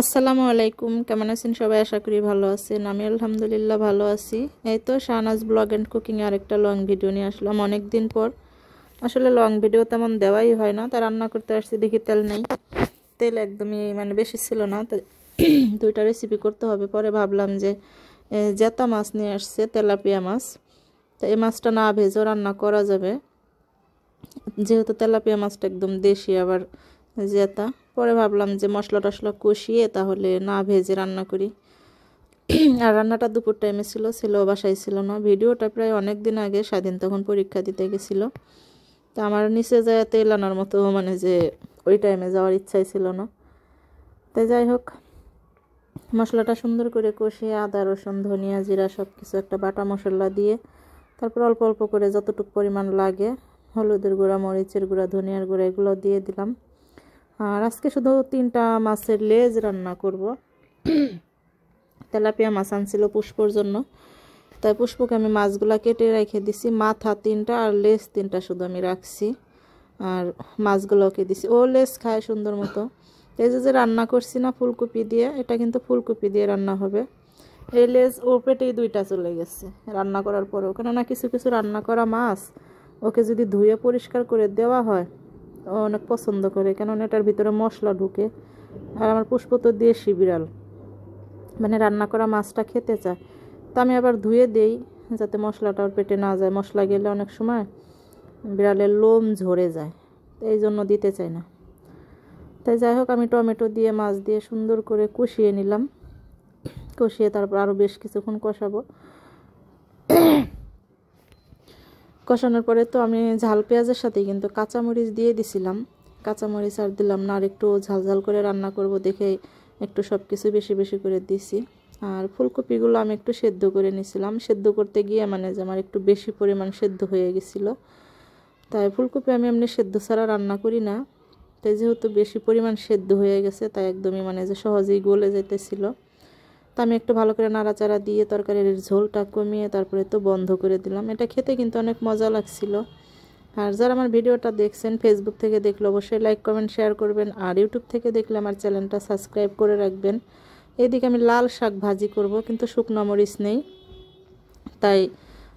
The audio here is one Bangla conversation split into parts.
আসসালামু আলাইকুম, কেমন আছেন সবাই? আশা করি ভালো আছেন। আমি আলহামদুলিল্লাহ ভালো আছি। এই তো শাহনাজ ব্লগ অ্যান্ড কুকিং এর একটা লং ভিডিও নিয়ে আসলাম অনেক দিন পর। আসলে লং ভিডিও তেমন দেওয়াই হয় না, তাই রান্না করতে আসছি, দেখি তেল নেই, তেল একদমই বেশি ছিল না, তো দুইটা রেসিপি করতে হবে। পরে ভাবলাম যে জেতা মাছ নিয়ে আসছে, তেলাপিয়া মাছ, তো এই মাছটা না ভেজেও রান্না করা যাবে, যেহেতু তেলাপিয়া মাছটা একদম দেশি আবার জেতা। পরে ভাবলাম যে মশলা টশলা কষিয়ে তাহলে না ভেজে রান্না করি। আর রান্নাটা দুপুর টাইমে ছিল, ছেলেও বাসায় ছিল না। ভিডিওটা প্রায় অনেক দিন আগে, স্বাধীন তখন পরীক্ষা দিতে গেছিল, তো আমার নিচে যায় তেল আনার মতো যে ওই টাইমে যাওয়ার ইচ্ছাই ছিল না। তাই যাই হোক, মশলাটা সুন্দর করে কষিয়ে আদা রসুন ধনিয়া জিরা সব কিছু একটা বাটা মশলা দিয়ে তারপর অল্প অল্প করে যতটুকু পরিমাণ লাগে হলুদের গুঁড়া, মরিচের গুঁড়া, ধনিয়ার গুঁড়া এগুলো দিয়ে দিলাম। আর আজকে শুধু 3টা মাছের লেজ রান্না করব। তেলাপিয়া মাছ আনছিল পুষ্পর জন্য, তাই পুষ্পকে আমি মাছগুলা কেটে রেখে দিছি। মাথা 3টা আর লেজ 3টা শুধু আমি রাখছি, আর মাছগুলোকে দিছি। ও লেজ খায় সুন্দর মতো। এই যে রান্না করছি না ফুলকপি দিয়ে, এটা কিন্তু ফুলকপি দিয়ে রান্না হবে। এই লেজ ওর পেটেই 2টা চলে গেছে রান্না করার পরেও, কেননা কিছু কিছু রান্না করা মাছ ওকে যদি ধুয়ে পরিষ্কার করে দেওয়া হয় ও অনেক পছন্দ করে, কেননা এটার ভিতরে মশলা ঢুকে। আর আমার পুষ্প তো দেশি বিড়াল, রান্না করা মাছটা খেতে চায়, তো আমি আবার ধুয়ে দেই যাতে মশলাটা ওর পেটে না যায়। মশলা গেলে অনেক সময় বিড়ালের লোম ঝরে যায়, তো এই জন্য দিতে চাই না। তাই যাই হোক, আমি টমেটো দিয়ে মাছ দিয়ে সুন্দর করে কষিয়ে নিলাম। কষিয়ে তারপর আরও বেশ কিছুক্ষণ কষাবো। কষানোর পরে তো আমি ঝাল পেঁয়াজের সাথে কিন্তু কাঁচামরিচ দিয়ে দিছিলাম। কাঁচামরিচ আর দিলাম না, আর একটু ঝাল ঝাল করে রান্না করব দেখে একটু সব কিছু বেশি বেশি করে দিছি। আর ফুলকপিগুলো আমি একটু সেদ্ধ করে নিয়েছিলাম, সেদ্ধ করতে গিয়ে যে আমার একটু বেশি পরিমাণ সেদ্ধ হয়ে গেছিলো। তাই ফুলকপি আমি এমনি সেদ্ধ ছাড়া রান্না করি না, তাই যেহেতু বেশি পরিমাণ সেদ্ধ হয়ে গেছে তাই একদমই যে সহজেই গলে যেতেছিল। তা আমি একটু ভালো করে নাড়াচাড়া দিয়ে তরকারির ঝোলটা কমিয়ে তারপরে তো বন্ধ করে দিলাম। এটা খেতে কিন্তু অনেক মজা লাগছিল। আর যারা আমার ভিডিওটা দেখছেন ফেসবুক থেকে দেখলে অবশ্যই লাইক কমেন্ট শেয়ার করবেন, আর ইউটিউব থেকে দেখলে আমার চ্যানেলটা সাবস্ক্রাইব করে রাখবেন। এদিকে আমি লাল শাক ভাজি করব, কিন্তু শুকনো মরিচ নেই, তাই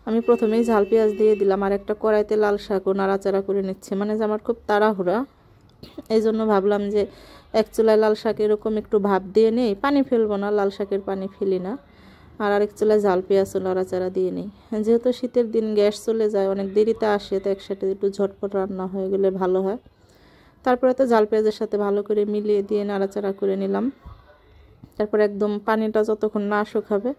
আমি প্রথমেই ঝাল পেঁয়াজ দিয়ে দিলাম। আর একটা কড়াইতে লাল শাকও নাড়াচাড়া করে নিচ্ছে, যে আমার খুব তাড়াহুড়া, এই জন্য ভাবলাম যে এক চুলায় লাল শাক এরকম একটু ভাপ দিয়ে নেই, পানি ফেলবো না, লাল শাকের পানি ফেলি না। আর আরেক চুলায় ঝাল পেঁয়াজ নাড়াচাড়া দিয়ে নেই, যেহেতু শীতের দিন গ্যাস চলে যায়, অনেক দেরিতে আসে, তো একসাথে একটু ঝটপট রান্না হয়ে গেলে ভালো হয়। তারপরে তো ঝাল পেঁয়াজের সাথে ভালো করে মিলিয়ে দিয়ে নাড়াচাড়া করে নিলাম। তারপর একদম পানিটা যতক্ষণ না শুকাবে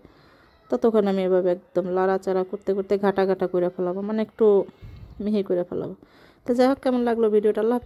ততক্ষণ আমি এভাবে একদম লাড়াচাড়া করতে করতে ঘাটা ঘাটা করে ফেলাবো, একটু মিহি করে ফেলাবো। তো যাই হোক, কেমন লাগলো ভিডিওটা? আল্লাহ।